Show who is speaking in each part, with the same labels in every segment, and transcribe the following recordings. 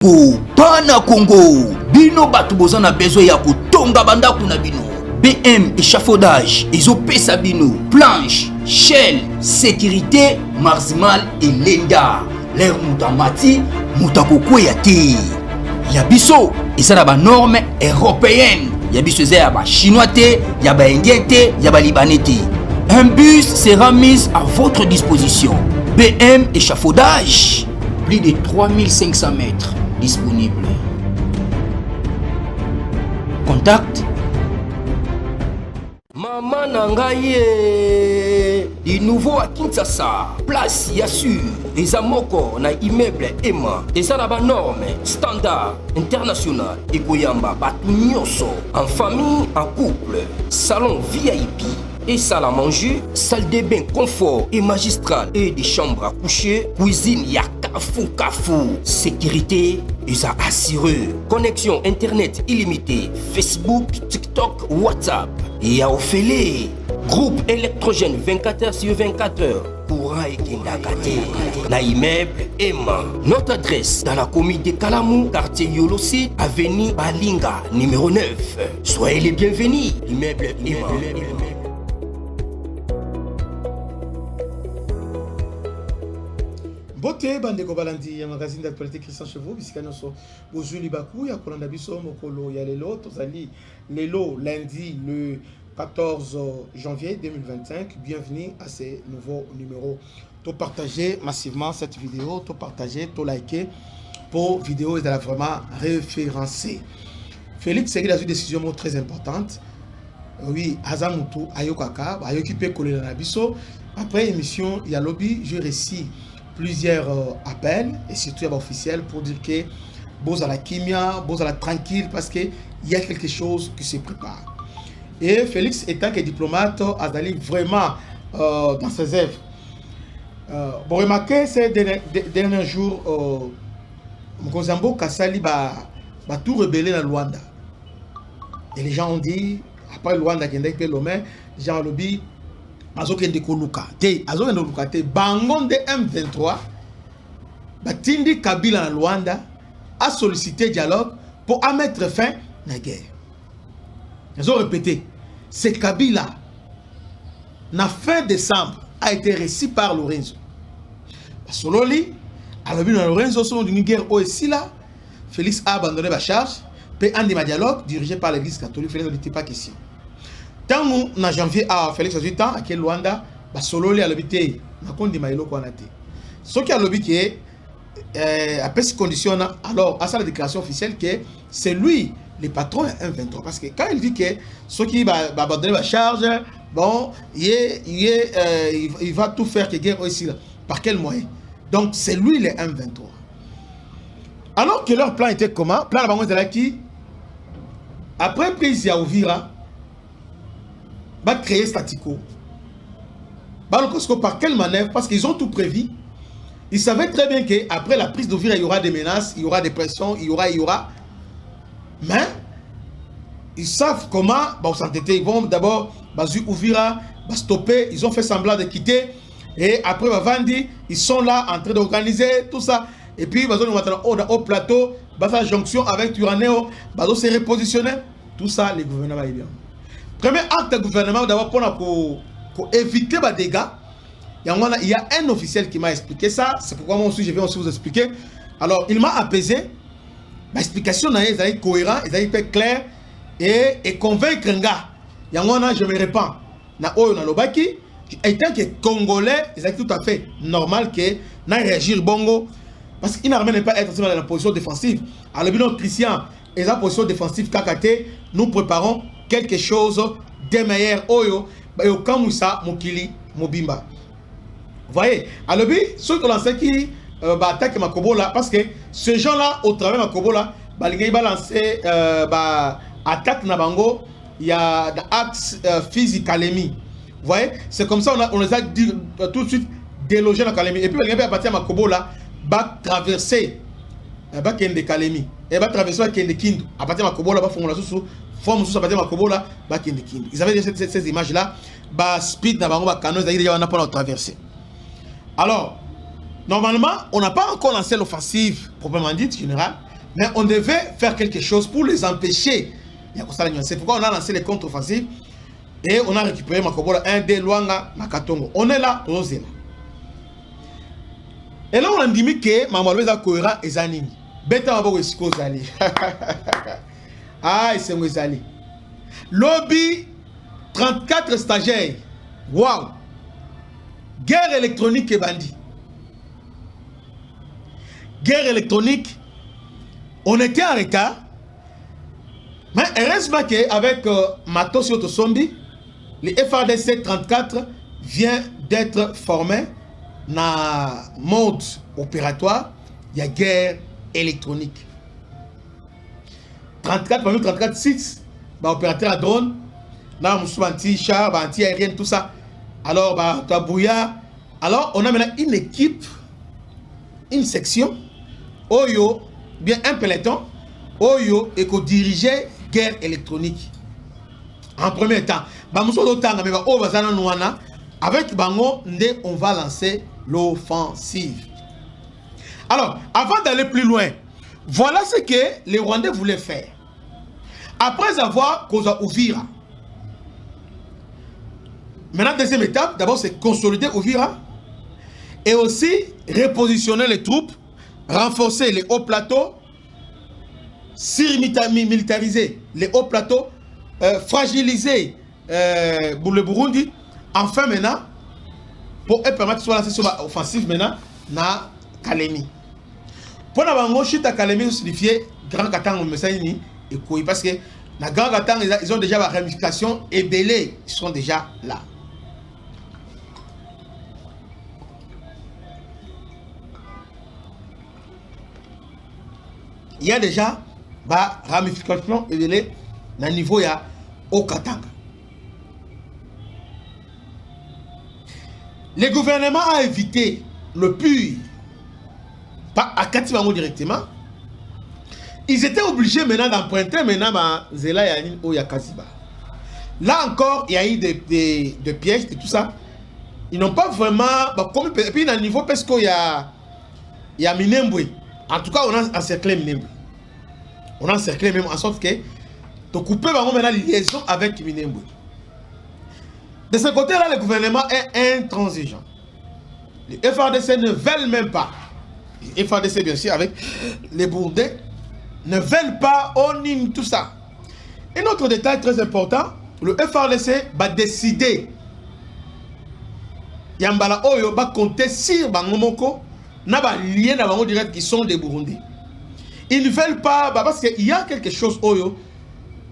Speaker 1: Pana Congo, bino batu boza na besoin ya kotonga bandaku na bino. BM échafaudage, ezopesa bino planche, shell, sécurité, marzimal et lenda. L'air mutamati, mutakokweya te. Ya biso, eza na ba norme européenne. Ya biso eza ya ba chinois te, ya ba indien te, ya ba libanais te. Un bus sera mis à votre disposition. BM échafaudage, plus de 3500 mètres disponible. Contact Mama Nangaye du nouveau à Kinshasa. Place Yassur. Des amoko na immeuble Emma. Des arabes normes standard international. Ekoyamba batu nyonso. En famille, en couple. Salon VIP. Et salle à manger, salle de bain confort et magistral et des chambres à coucher, cuisine ya kafou. Sécurité, ils ont assuré. Connexion internet illimitée, Facebook, TikTok, WhatsApp. Et à Ophélie, groupe électrogène 24h/24h. Courant et Kindakate. Na immeuble Emma. Notre adresse dans la commune de Kalamou, quartier Yolosi, avenue Balinga, numéro 9. Soyez les bienvenus. Immeuble Emma.
Speaker 2: Bote bandeko balandi ya magazine d'actualité Christian Chevaux bisika nyonso bozuli baku ya kolanda biso mokolo ya lelo tozali lelo lundi le 14 janvier 2025. Bienvenue à ce nouveau numéro. To partager massivement cette vidéo, to partager, to liker pour vidéo est vraiment référencée. Félix Tshisekedi a eu une décision très importante. Oui, Azamutu ayokaka ayoki pe kolela na biso après émission ya lobby, je récite plusieurs appels et surtout officiels pour dire que Boz à la kimia, Boz à la tranquille parce qu'il y a quelque chose qui se prépare. Et Félix étant que diplomate a d'aller vraiment dans ses œuvres. Bon, remarquez ces derniers jours, Mkozambo Kassali va tout rebeller dans Luanda. Et les gens ont dit, après Luanda qui est l'homme, Jean Lobby, azokende koluka te azokende koluka te bangonde M23 batindi Kabila na Luanda a sollicité dialogue pour mettre fin à la guerre. Ils ont répété, c'est Kabila na fin décembre a été reçu par Lorenzo. Sololi alors bien Lorenzo sont d'une guerre aussi là. Félix a abandonné la charge puis un dialogue dirigé par l'église catholique. Félix n'était pas question. Tant que en janvier à Félix 18 ans, à quel Luanda, solo à l'habité, na kondi maïlo kwa nate. Ce qui a l'habité, après ces conditions, alors à sa déclaration officielle que c'est lui le patron M23. Parce que quand il dit que ceux qui va abandonner la charge, bon, il va tout faire que guerre aussi là. Par quel moyen? Donc c'est lui le M23. Alors que leur plan était comment? Plan de la qui après prise à Ouvira, va créer statico. Par quelle manœuvre? Parce qu'ils ont tout prévu. Ils savaient très bien qu'après la prise d'Ouvira, il y aura des menaces, il y aura des pressions, il y aura. Mais ils savent comment s'entêter. Ils vont d'abord Ouvira, stopper. Ils ont fait semblant de quitter. Et après, Vandi, ils sont là en train d'organiser tout ça. Et puis, ils ont au plateau, la jonction avec Turaneo, ils vont se repositionner. Tout ça, les gouvernements est bien. Premier acte du gouvernement d'abord pour éviter les dégâts. Il y a un officiel qui m'a expliqué ça. C'est pourquoi moi aussi je vais aussi vous expliquer. Alors il m'a apaisé. L'explication est cohérente, est claire et convaincre un gars. Je me répands. Étant que Congolais, c'est tout à fait normal que n'a réagir bongo parce qu'il n'a même pas être dans la position défensive. Alors bien Christian, et la position défensive KKT, nous préparons quelque chose de meilleur oyo comme ça mokili mobimba. Vous voyez, alors ceux qui ont qui attaquent Makobola parce que ces gens-là au travers Makobola ils balancer attaque na bango, il y a axe physique Kalemi. Vous voyez, c'est comme ça on les a dit tout de suite déloger dans Kalemi et puis ils vont partir Makobola va traverser Kende Kalemi et va traverser Kende Kindu à partir Makobola va faire sous forme sous partir Makobola va Kende Kindu. Ils avaient ces images là ba speed na bango ba canon ils ont pas traverser. Alors normalement on n'a pas encore lancé l'offensive proprement dite générale Mais on devait faire quelque chose pour les empêcher. C'est pourquoi on a lancé les contre-offensives et on a récupéré Makobola 1, 2, Luanga, Makatongo. On est là, on est là. Et là, on a dit que Mamadou est cohérent et Zanini. Beta Maboko Esiko Zali. Ah, c'est moi Zali. Lobby, 34 stagiaires. Waouh! Guerre électronique et bandit. Guerre électronique. On était en retard. Mais heureusement qu'avec Matos Yotosombi, le FRDC 34 vient d'être formé dans le mode opératoire. Il y a guerre électronique. 34 parmi 34 sites, opérateur à drone, là on a anti-char, anti-aérien, tout ça. Alors, alors on a maintenant une équipe, une section, Oyo, bien un peloton, Oyo, et qu'on dirigeait guerre électronique. En premier temps, avec Bango, on va lancer l'offensive. Alors, avant d'aller plus loin, voilà ce que les Rwandais voulaient faire. Après avoir causé Uvira. Maintenant, deuxième étape, d'abord c'est consolider Uvira et aussi repositionner les troupes, renforcer les hauts plateaux, militariser les hauts plateaux, fragiliser pour le Burundi. Enfin maintenant, pour permettre de lancer sur l'offensive maintenant, na Kalemi. Pour la chute Kalemi, signifie Grand Katang Messaini et Koui parce que na Grand Katang, ils ont déjà la ramification et Belé, ils sont déjà là. Il y a déjà la ramification et Belé na niveau ya au Katanga. Le gouvernement a évité le PUR, pas à Katibango directement. Ils étaient obligés maintenant d'emprunter maintenant Zela Yanin ou Yakaziba. Là encore, il y a eu des pièges et tout ça. Ils n'ont pas vraiment. Et puis, à un niveau, parce qu'il y a Minembwe. En tout cas, on a encerclé Minembwe. On a encerclé même en sorte que tu coupes maintenant la liaison avec Minembwe. De ce côté-là, le gouvernement est intransigeant. Les FRDC ne veulent même pas. Les FRDC, bien sûr, avec les Burundais, ne veulent pas ONIM, tout ça. Un autre détail très important, le FRDC va décider. Yambala Oyo va compter sur Bangomoko, n'a pas lié dans Bango direct qui sont des Burundais. Ils ne veulent pas, parce qu'il y a quelque chose Oyo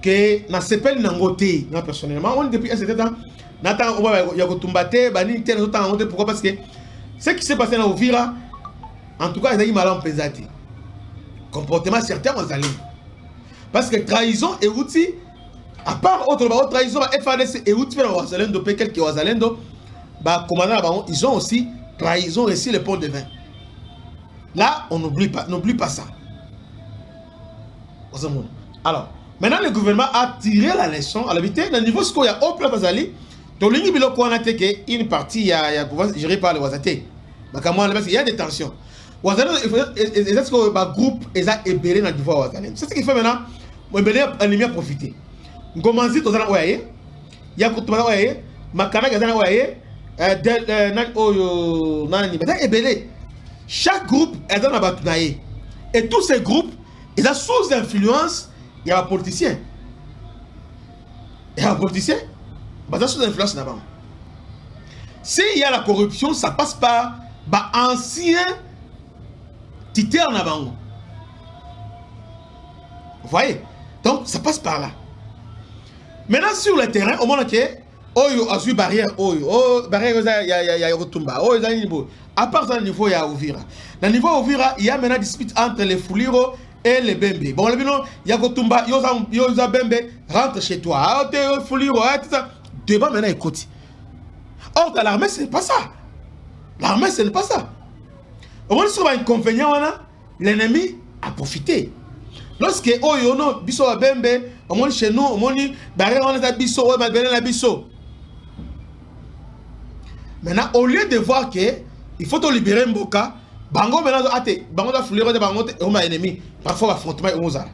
Speaker 2: que n'a s'appelle Nangote, personnellement. On depuis un certain temps. Pourquoi? Parce que ce qui s'est passé dans Uvira, en tout cas, il y a eu malin pesati. Comportement certain aux alliés. Parce que trahison et outil, à part autre trahison, FADC et outil, quelques Ouazalendo, ils ont aussi trahison réussi le pont de vin. Là, on n'oublie pas ça. Alors, maintenant, le gouvernement a tiré la leçon à la vitesse. Au niveau où il y a au plat Bazali, une partie il y a géré par les Ouazaté. Il y a des tensions. Est-ce que le groupe est ébélé dans le niveau Ouazalé? C'est ce qui fait maintenant. Ébélé a profité. Comment dit aux Ouazaté? Il y a Ouazaté, Makana Ouazaté, ébélé. Chaque groupe est dans la bataille. Et tous ces groupes, ils sont sous influence. Il y a un politicien. Il y a un politicien. Sous influence là-bas. S'il y a la corruption, ça passe par ancien titre en avant. Vous voyez? Donc, ça passe par là. Maintenant, sur le terrain, au moment que Oyo a su barrière, barrière, il y a Rotumba, à part ça, le niveau, il y a Uvira. Dans le niveau Uvira, il y a maintenant dispute entre les Fuliro et les Bembe. Bon, il y a Rotumba, Yoza Bembe, rentre chez toi. Ah, Fuliro, tout ça. Débat maintenant est côté. Or, dans l'armée, ce n'est pas ça. L'armée, ce n'est pas ça. Au moins, sur un inconvénient, l'ennemi a profité. Lorsque Oyono, Bisso Bembe, au moins chez nous, au moins, Barré, on a Bisso, on a Bisso. Maintenant, au lieu de voir que il faut libérer Mboka, Bango maintenant bango da foulé de bango et on ennemi parfois affrontement et on a.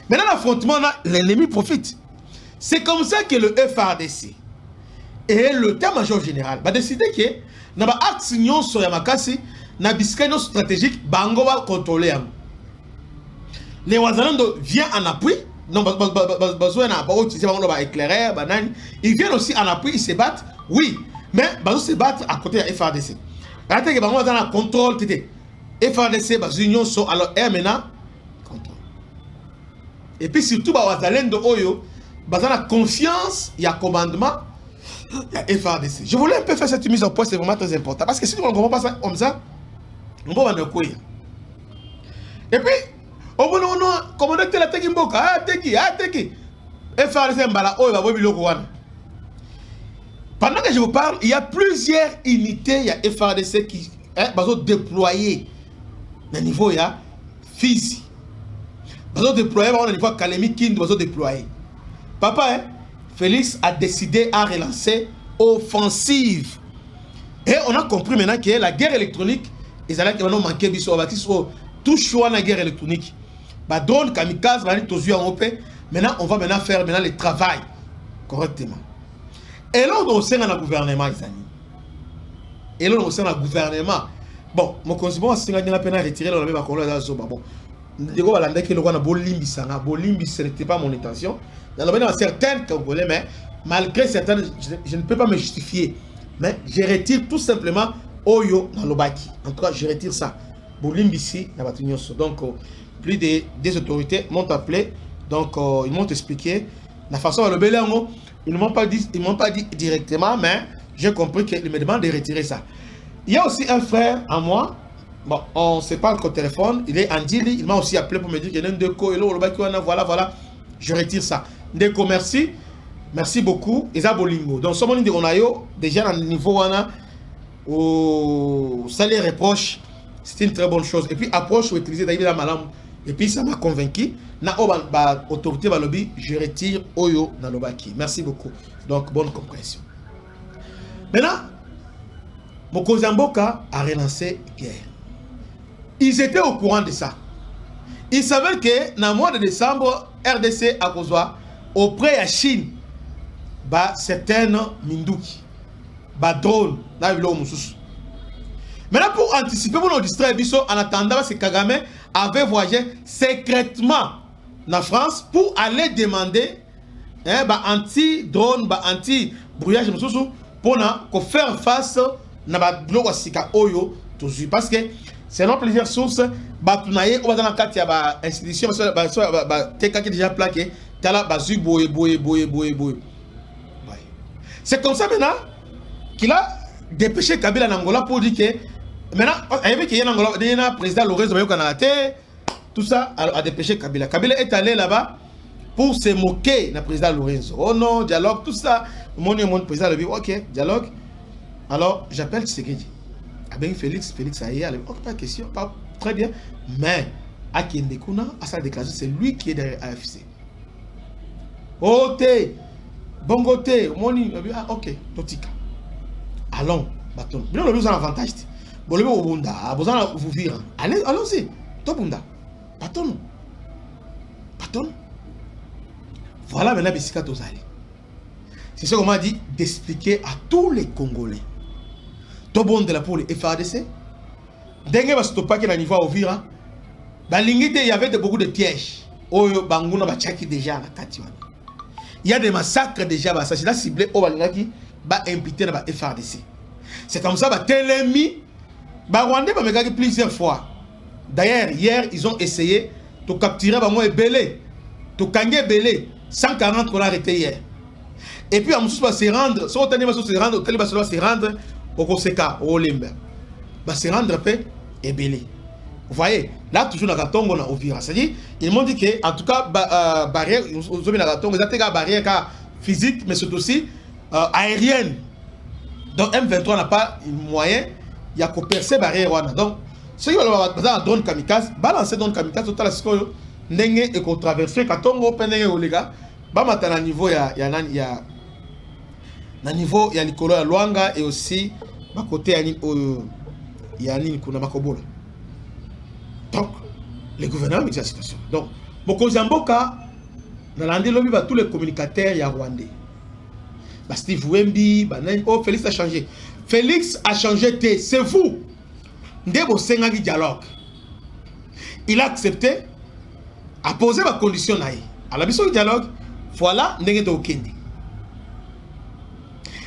Speaker 2: Maintenant l'affrontement l'ennemi profite. C'est comme ça que le FARDC et l'état-major général va décider que na ba axe nyon so ya makasi na bisika stratégique bango va contrôler. Les Wazalando viennent en appui. Non, besoin n'a pas utilisé va éclairer, banane. Ils viennent aussi en appui, ils se battent. Oui, mais ils se battent à côté de FARDC. Regardez que bango dans la contrôle tété. FARDC bas union so alors maintenant contrôle. Et puis surtout ba Wazalendo oyo bas la confiance, il y a commandement, il y a FARDC. Je voulais un peu faire cette mise en point, c'est vraiment très important parce que si on ne comprend pas ça comme ça, on va en courir. Et puis oh non non, commandant la teki mboka, teki. FARDC mbala oyo ba biloko wana. Pendant que je vous parle, il y a plusieurs unités, il y a FARDC qui sont déployées au niveau de Fizi. Ils sont déployés au niveau de Kalemi Kind, ils sont déployés. Papa, Félix a décidé à relancer offensive. Et on a compris maintenant que la guerre électronique, ils allaient manquer tout choix dans la guerre électronique. Bah drone kamikaze, maintenant on va maintenant faire le travail correctement. Et là on sait dans le gouvernement, les amis. Et là on sait dans le gouvernement. Bon, mon conseiller c'est qu'il a peine à retirer le même accord là zoba. Bon, digo balanda que le roi na bolimbi sanga, bolimbi ce n'était pas mon intention. Dans le domaine certaines Congolais, mais malgré certaines, je ne peux pas me justifier. Mais je retire tout simplement Oyo dans l'Obaki. En tout cas, je retire ça. Bolimbisi na batunyoso. Donc plus des autorités m'ont appelé, donc ils m'ont expliqué la façon à le belango. Ils ne m'ont pas dit directement, mais j'ai compris qu'ils me demandent de retirer ça. Il y a aussi un frère à moi, bon, on se parle au téléphone, il est Andili, il m'a aussi appelé pour me dire qu'il y a un Ndeko, et là, voilà, je retire ça. Ndeko, merci beaucoup, Eza Bolingo. Donc, ce moment on a déjà dans le niveau où ça les reproche, c'est une très bonne chose. Et puis, approche ou utiliser David Malam, et puis ça m'a convaincu. Na autorité va lobby, je retire Oyo dans l'Obaki. Merci beaucoup. Donc, bonne compréhension. Maintenant, Mokonzi Mboka a relancé guerre. Ils étaient au courant de ça. Ils savaient que dans le mois de décembre, RDC a causé auprès de la Chine, certaines Minduki, drone, maintenant pour anticiper, pour nous distraire, en attendant que Kagame avait voyagé secrètement en France pour aller demander anti-drone, anti-brouillage pour faire face à Oyo. Parce que selon plusieurs sources, institution déjà plaqué, c'est comme ça maintenant qu'il a dépêché Kabila en Angola pour dire que maintenant, il y a un président Lorenzo Mayo Kanate, tout ça a dépêché Kabila. Kabila est allé là-bas pour se moquer du président Lorenzo. Oh non, dialogue, tout ça. Mon président a dit, ok, dialogue. Alors, j'appelle Tshisekedi. Félix a dit, ok, pas de question, pas très bien. Mais, à Kendekuna, à sa déclaration, c'est lui qui est derrière AFC. Oh, bongo te, moni, ok, totika. Allons, bâton. Bien, on a un avantage. Bon, le Bunda, besoin de vous vivre. Allons-y, Tobunda. Bâton. Voilà maintenant Bessika Tozali. C'est ce qu'on m'a dit d'expliquer à tous les Congolais. Tobonde la pour les FARDC. Dengue va stopper que le niveau à Ovira. Il y avait beaucoup de pièges. Oyo Banguna Bachaki déjà na Katiwana. Il y a des massacres déjà, assassinats ciblés au Balingaki, imputés dans la FARDC. C'est comme ça, Telemi, Rwandais va me gagner plusieurs fois. D'ailleurs, hier, ils ont essayé de capturer moi Belé, de Kangé Belé, 140 qu'on a arrêté hier. Et puis, on va se rendre, si on va se rendre au Koseka, au Limba. Va se rendre et Belé. Vous voyez, là, toujours dans la Gatongo, on a Ovira. C'est-à-dire, ils m'ont dit que, en tout cas, barrière, ils ont mis la Gatongo, ils ont une barrière physique, mais c'est aussi aérienne. Donc, M23 n'a pas moyen, il y a qu'à percer la barrière. Donc, ceux qui veulent avoir un drone kamikaze, balancer drone kamikaze, tout à l'heure, n'engé et qu'on traverse, Katongo, pendenge ou les gars, bamata na niveau, il y a l'Ikolo, Luanga, et aussi, à côté, il y a Nini Kuna Makobola. Donc, le gouvernement dit la situation. Donc, Mokozamboka, dans l'année, tous les communicateurs rwandais. Steve Wemby, oh, Félix a changé. Félix a changé, c'est vous. Ndebo Sengagi dialogue. Il a accepté, a posé ma condition. À la mission du dialogue, voilà, n'est-ce pas Kendi.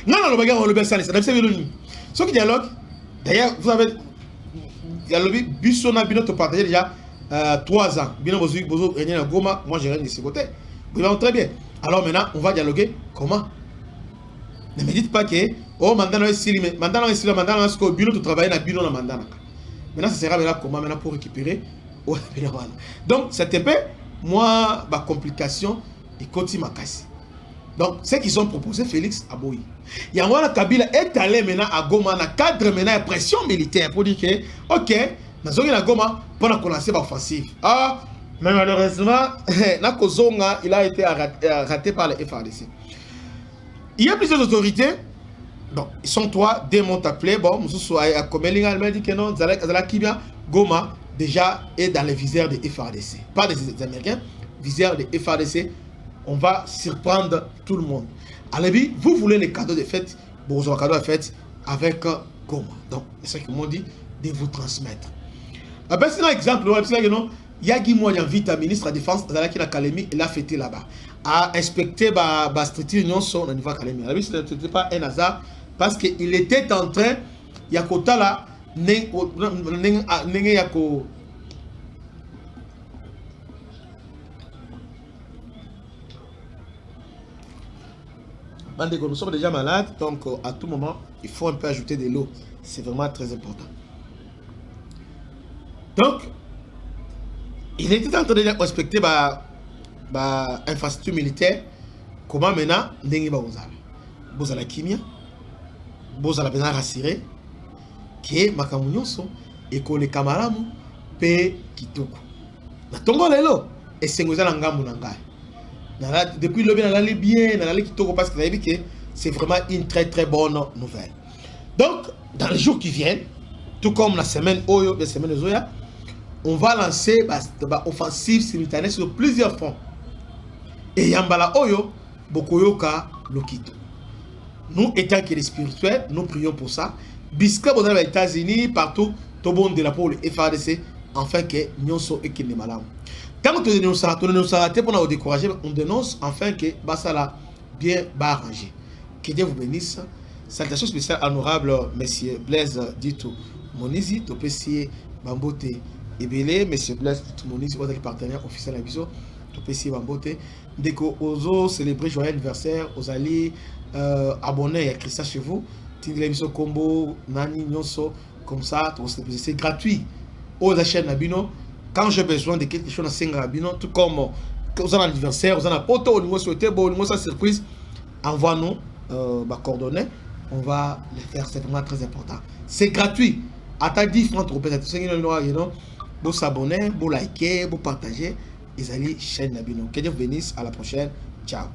Speaker 2: Non, non, le bagage, on le baisse, ce qui dialogue, d'ailleurs, vous avez, il y a le Bissona Binoto partagé déjà 3 ans. Bino Bozo, Goma, moi j'ai rien de ce côté. Très bien. Alors maintenant, on va dialoguer. Comment? Ne me dites pas que, oh, mandana est sili, mandana est sili, mandana est sili, Bino, tu travailles dans Bino, mandana. Maintenant, ça sera maintenant comment maintenant pour récupérer. Donc, c'est un peu, moi, ma complication, et continue ma casse. Donc, ce qu'ils ont proposé, Félix Aboyi. Yangwana Kabila est allé maintenant à Goma, dans le cadre maintenant de pression militaire, pour dire que, ok, nous avons à Goma pour commencer l'offensive. Ah, mais malheureusement, il a été raté par les FARDC. Il y a plusieurs autorités. Donc, ils sont 3, deux m'ont appelé. Bon, à Komelinga, elle m'a dit que non, Zala Kibia, Goma, déjà est dans les viseurs des FARDC. Pas des Américains, viseurs des FARDC. On va surprendre tout le monde. Alebi, vous voulez les cadeaux de fête, bon, vous avez cadeaux de fête avec Goma. Donc, c'est ce qu'ils m'ont dit de vous transmettre. C'est un exemple, Yagi Moyan Vita, ministre de la Défense, dans la Académie, il a fêté là-bas. A inspecté la structure union au niveau académique. Ce n'était pas un hasard, parce qu'il était en train, Yakota là, nous sommes déjà malades, donc à tout moment, il faut un peu ajouter de l'eau. C'est vraiment très important. Donc, il était en train de respecter l'infrastructure militaire. Comment maintenant, Nengi Baouzala. Bozala Kimia, Bozala Bena rassuré, que Makamunyoso, et que les camarades paient Kitoko. Na tongo lelo, et c'est Ngozala Ngambu Nangai. Depuis le bien, on allait bien, on allait Kitoko parce que c'est vraiment une très très bonne nouvelle. Donc, dans les jours qui viennent, tout comme la semaine Oyo, la semaine Zoya, on va lancer une offensive simultanée sur plusieurs fronts. Et Yambala Oyo, Bokoyoka Lokito. Nous, étant que les spirituels, nous prions pour ça. Bisca, dans les États-Unis, partout, tout le monde de la pour le FARDC, afin que Nyonso et qu'il n'est malade. Tant que nous sommes pour nous décourager, on dénonce enfin que Bassala bien arrangé. Que Dieu vous bénisse. Salutations spéciales à l'honorable Monsieur Blaise Dito Monizi, Topessier Bambote Ebele, Monsieur Blaise Dito Monizi, votre partenaire officiel à Biso, Topessier Bambote. Dès que vous célébrez joyeux anniversaire, vous allez abonner à Christa chez vous. Tingle Combo, Nani Nyonso, comme ça, c'est gratuit. Aux chaînes Nabino. Quand j'ai besoin de quelque chose à Sengrabino, tout comme vous avez un anniversaire, vous avez un poteau, au niveau souhaité, bon, au niveau surprise, envoie-nous coordonnées, on va les faire, c'est vraiment très important. C'est gratuit. À ta 10 francs, vous s'abonner, vous liker, vous partager, et allez chaîne Nabino. Que Dieu vous bénisse, à la prochaine, ciao.